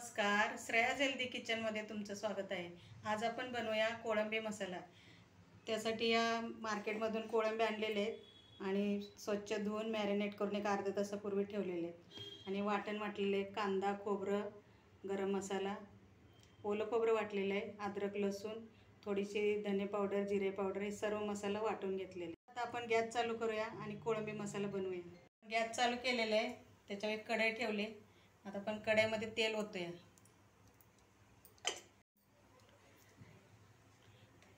नमस्कार, श्रेयाज हेल्दी किचनमध्ये तुमचं स्वागत आहे. आज आपण बनवूया कोळंबी मसाला. त्यासाठी या मार्केटमधून कोळंबे आणलेले आहेत आणि स्वच्छ धुवून मॅरिनेट करून एक अर्ध्या तासापूर्वी ठेवलेले आहेत. आणि वाटण वाटलेले कांदा, खोबरं, गरम मसाला, ओलं खोबरं वाटलेलं आहे, अद्रक, लसूण, थोडीशी धने पावडर, जिरे पावडर हे सर्व मसाला वाटून घेतलेले. आता आपण गॅस चालू करूया आणि कोळंबी मसाला बनवूया. गॅस चालू केलेला आहे, त्याच्यावर एक कढई ठेवली. आता आपण कढईमध्ये तेल ओतूया.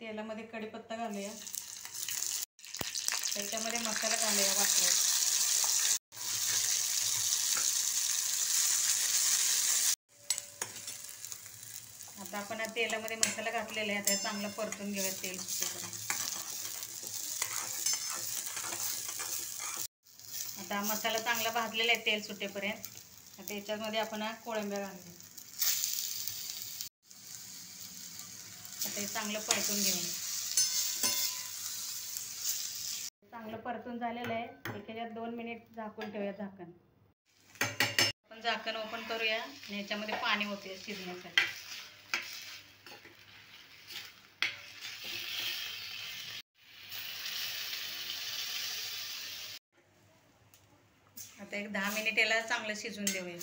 तेलामध्ये कढीपत्ता घालूया, त्याच्यामध्ये मसाला घालूया वाटला. आता आपण या तेलामध्ये मसाला घातलेला आहे, आता चांगलं परतून घेऊया तेल सुटेपर्यंत. आता मसाला चांगला भाजलेला आहे तेल सुटेपर्यंत. आता याच्यामध्ये आपण कोळंब्या घालूया. आता हे चांगलं परतून घेऊया. चांगलं परतून झालेलं आहे. एखाद्या 2 मिनिट झाकून ठेवूया झाकण. आपण झाकण ओपन करूया आणि याच्यामध्ये पाणी ओतूया शिजण्यासाठी. आता एक 10 मिनिट याला चांगलं शिजून देऊया.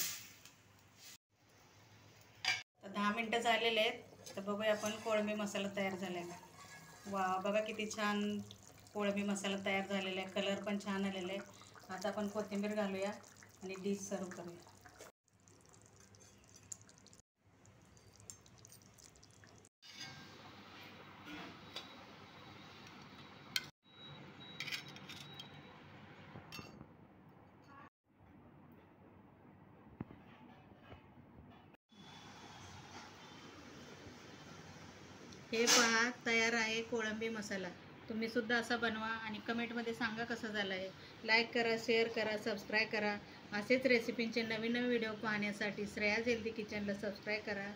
तर 10 मिनिटं झालेले आहेत. तर बघूया आपण कोळंबी मसाला तयार झाला आहे. वा, बघा किती छान कोळंबी मसाला तयार झालेला आहे. कलर पण छान आलेला आहे. आता आपण कोथिंबीर घालूया आणि डिश सर्व करूया. हे पहा, तयार आहे कोळंबी मसाला. तुम्ही सुद्धा असा बनवा आणि कमेंटमध्ये सांगा कसा झाला आहे. लाईक करा, शेअर करा, सबस्क्राईब करा. असेच रेसिपींचे नवीन नवीन व्हिडिओ पाहण्यासाठी श्रेयाज हेल्दी किचनला सबस्क्राईब करा.